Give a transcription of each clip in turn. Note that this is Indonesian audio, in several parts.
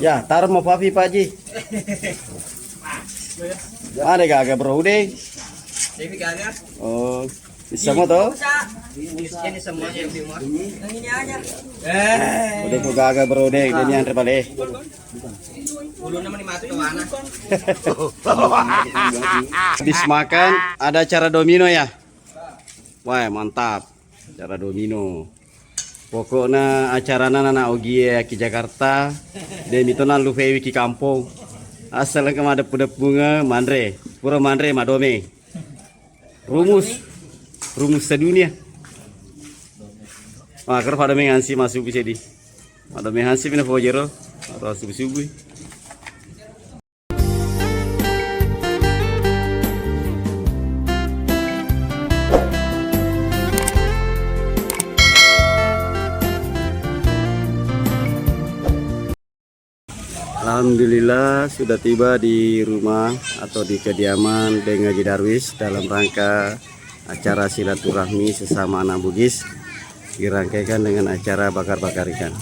Ya, taruh mau papi Pak Ji. Ada gak bro deh? Oh, bisa mau toh? Ini semuanya yang dimau. Yang ini aja. Udah kok gak bro deh, ini yang terbalik. Ulu nama nih mati ke mana? Habis makan ada acara domino ya? Wah mantap, acara domino. Pokoknya acara nana ogi ki Jakarta, dan itu nalu fewi ki kampung. Asal kemana punya bunga mandre, pura mandre madome. Rumus sedunia. Wah kerja pada mengansi masuk bisa di. Ada mengansi pina fojero atau subuh-subuh. Alhamdulillah sudah tiba di rumah atau di kediaman Deng Haji Darwis dalam rangka acara silaturahmi sesama anak Bugis, dirangkaikan dengan acara bakar-bakar ikan.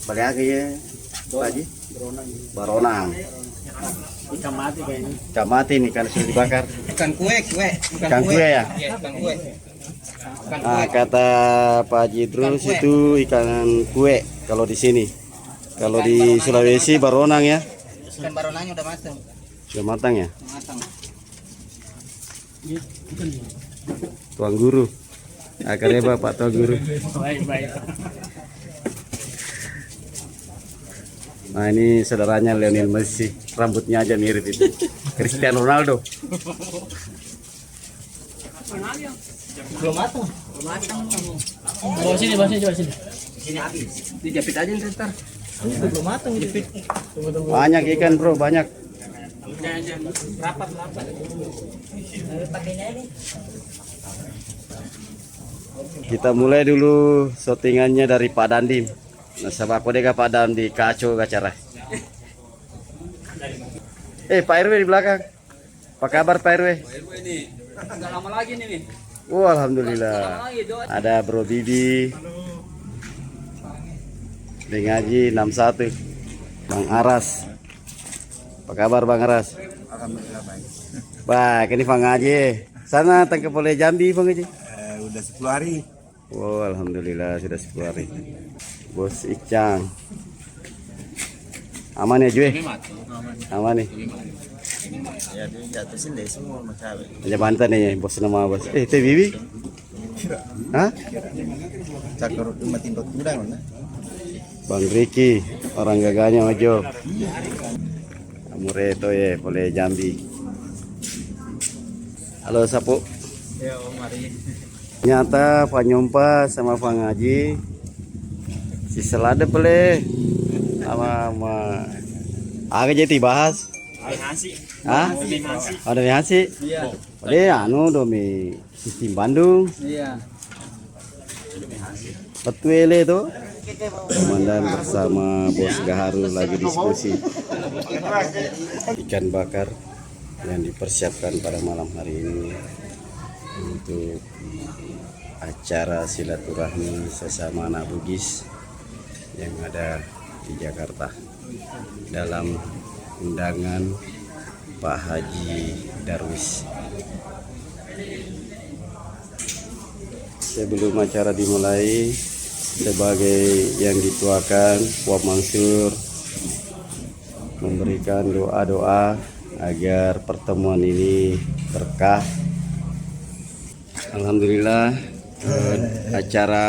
Pakai apa ya, Pak Haji? Baronang. Ikan mati kayaknya. Ikan mati nih kan sudah dibakar. Ikan kue. Ikan kue ya? Iya, ikan kue. Nah, kata Pak Haji terus itu ikan kue kalau di sini. Kalau di Sulawesi baronang ya. Ikan baronangnya udah matang. Sudah matang ya? Matang. Tuang guru. Akarnya Bapak Tuang guru. Baik. Nah, ini saudaranya Lionel Messi. Rambutnya aja mirip itu. Cristiano Ronaldo. Belum matang. Bawa sini. Sini habis. Dijepit aja ntar. Ini belum matang jepit. Tunggu. Banyak ikan bro, banyak. Rapat. Kita mulai dulu syutingannya dari Pak Dandim. Nah, sama aku deh Pak Dandim di kacau acara. Pak RW di belakang. Apa kabar Pak RW? Ini nggak lama lagi nih. Alhamdulillah. Ada Bro Bibi. Deng Haji 61. Bang Aras. Apa kabar Bang Aras? Alhamdulillah baik. Baik, ini Bang Haji. Sana tangkap oleh Jambi Bang Haji. Udah 10 hari. Oh, alhamdulillah sudah 10 hari. Bos Icang. Aman ya Jue? Aman nih. Ya dia jatuh sini deh semua macam. Aja bantan nih bos nama bos. Teh Bibi. Hah? Cakar cuma tindot udang mana? Bang Riki, orang gagahnya Majo. Amureto ya, boleh Jambi. Halo Sapu. Ya, mari. Nyata Pak Nyompa sama Bang Haji. Si selada boleh. Sama jadi bahas. Hah? Ada nasi. Iya. Ada domi sistem Bandung. Iya. Petuele itu. Komandan bersama Bos Gaharu lagi diskusi ikan bakar yang dipersiapkan pada malam hari ini untuk acara silaturahmi sesama anak Bugis yang ada di Jakarta dalam undangan Pak Haji Darwis. Sebelum acara dimulai, sebagai yang dituakan, Wab Mansur memberikan doa-doa agar pertemuan ini berkah. Alhamdulillah, acara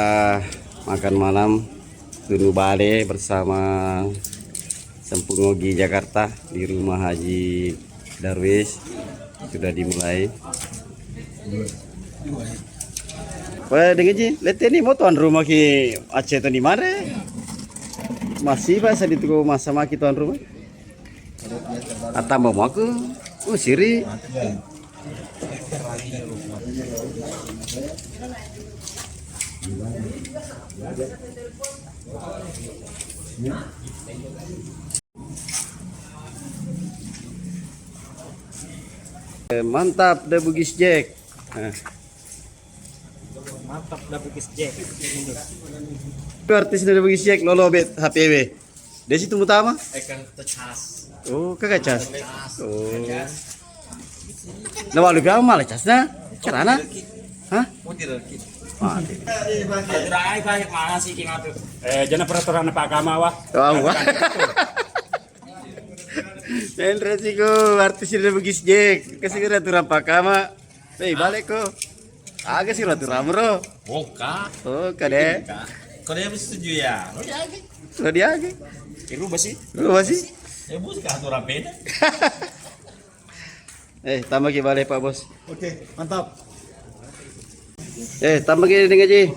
makan malam Tunu Bale bersama Sempungogi Jakarta di rumah Haji Darwis sudah dimulai. Wah, dengan ji, lihat ini mau tuan rumah ki Aceh tu di mana? Masih bahasa di tuku masa maki tuan rumah. Atau mau aku, siri. Mantap, The Bugis Jack. Mantap, dah Bugis Jack. Artis dari bagi siak lolo bet HPW. Desi tunggu tama? Oh, kagak cas. Oh. Nah, walau biar malah casnya. Carana? Hah? Ah, Terakhir banyak mana sih king atuh? Jangan peraturan Pak Agama wah. wah. Dan resiko artis dari bagi siak. Kasih kira aturan Pak Kama. Balik kok. Agak sih aturan bro. Oka. Oh, kade. Kalau dia setuju ya. Lo dia lagi. Iru basi. Lu masih? Ya bos ka aturan beda. Tambah ke balik Pak Bos. Oke, mantap. Tambah ke dengan Ji.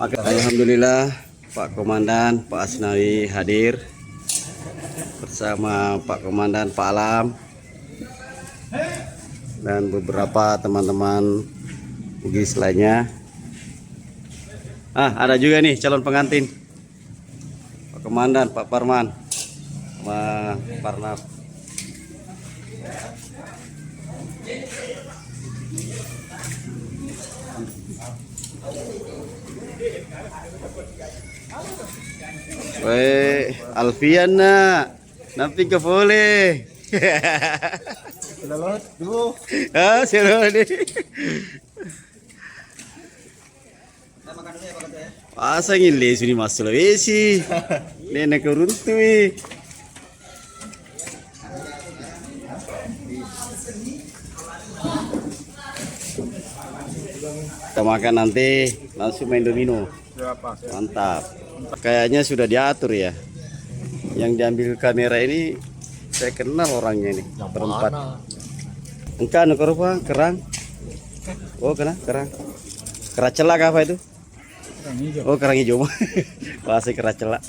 Alhamdulillah Pak Komandan Pak Asnawi hadir bersama Pak Komandan Pak Alam dan beberapa teman-teman Bugis lainnya. Ada juga nih calon pengantin Pak Komandan Pak Parman sama Parnap. Weh, Alfian nak, nanti ke boleh. Sudah dulu. Selalu deh. Pasang ini sini Mas Sulawesi. Nenek keruntui. Kita makan nanti langsung main domino. Mantap. Kayaknya sudah diatur ya. Yang diambil kamera ini saya kenal orangnya ini. Berempat. Engkau nuker apa? Kerang. Oh, kerang. Keracelak apa itu? Oh, kerang hijau. Bahasa keracelak.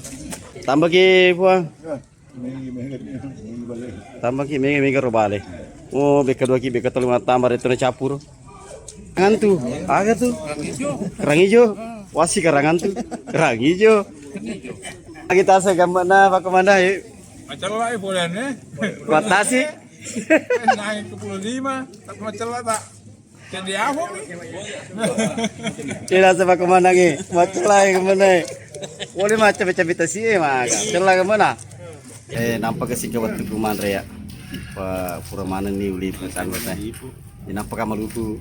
Tambah ki buang. Tambah ki mega robale. Oh, beka dua ki beka telu tambah itu campur. Ngantu, agak tuh. Kerang hijau. Wasi kerangan tuh. Kerang hijau. Kita segambar na Pak Komandan yuk. Macelah ya boleh nih. Kota sih. Naik ke Pulau Lima, tak macelah tak. Jadi apa? Tidak sebab kemana nih? Macelah kemana? Boleh macam kita sih mah. Celah kemana? Nampak ke sini waktu kumandre ya. Pak Puramanan nih uli anggota. Nampak kamar lupu.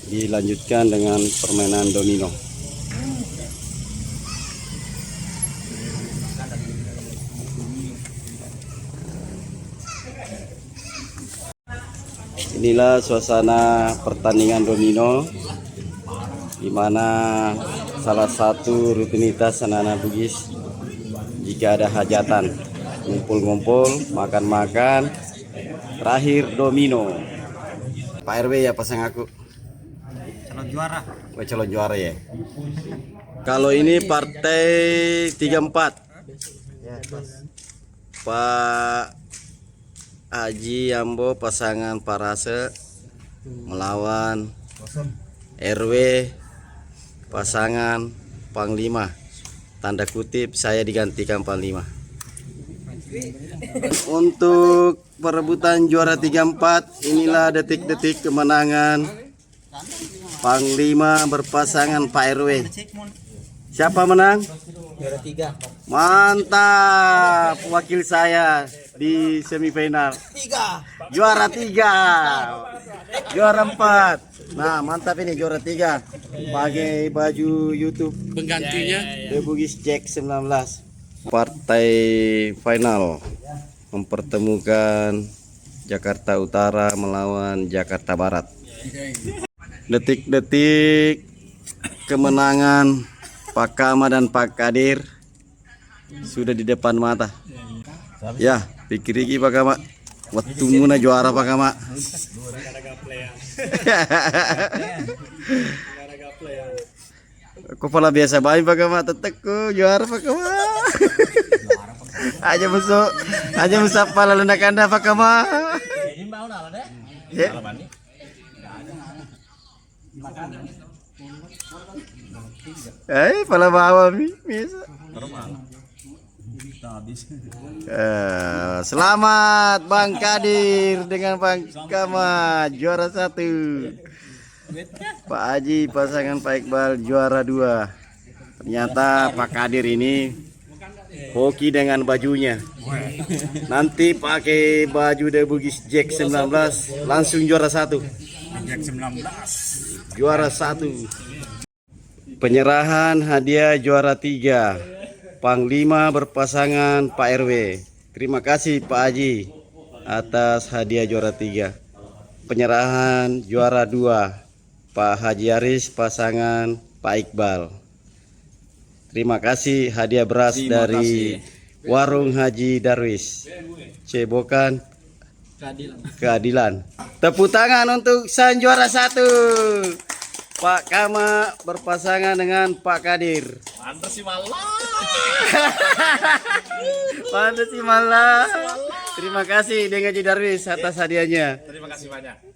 Dilanjutkan dengan permainan domino. Inilah suasana pertandingan domino di mana salah satu rutinitas anak-anak Bugis jika ada hajatan ngumpul-ngumpul, makan-makan, terakhir domino. Pak RW ya pasang aku. Calon juara. Calon juara ya. Kalau ini partai 34. Pak Haji Ambo pasangan Parase melawan RW pasangan Panglima. Tanda kutip saya digantikan Panglima. Untuk perebutan juara 34, inilah detik-detik kemenangan Panglima berpasangan Pak RW. Siapa menang? Juara 3. Mantap, wakil saya di semifinal. Juara 3. Juara 4. Nah, mantap ini juara 3. Pakai baju YouTube Penggantinya The Bugis Jack 19. Partai final mempertemukan Jakarta Utara melawan Jakarta Barat. Detik-detik kemenangan Pak Kama dan Pak Kadir sudah di depan mata. Ya, pikir iki Pak Kama. Waktu muna juara Pak Kama. Kepala biasa baik Pak Kama, tetekku juara Pak Kama. Aja masuk pala lendak Anda Pak Kama. Ya. Pala bawa mi biasa. Selamat Bang Kadir dengan Bang Kama juara 1. Pak Haji pasangan Pak Iqbal juara 2. Ternyata Pak Kadir ini hoki dengan bajunya. Nanti pakai baju The Bugis Jack 19 langsung juara 1. Jack 19. Juara 1. Penyerahan hadiah juara 3. Panglima berpasangan Pak RW. Terima kasih Pak Haji atas hadiah juara 3. Penyerahan juara 2 Pak Haji Aris pasangan Pak Iqbal. Terima kasih hadiah beras dari Warung Haji Darwis. Cebokan Keadilan. Tepuk tangan untuk sang juara 1. Pak Kama berpasangan dengan Pak Kadir. Pantes sih malah. Pantes sih malah. Terima kasih dengan Haji Darwis atas hadiahnya. Terima kasih banyak.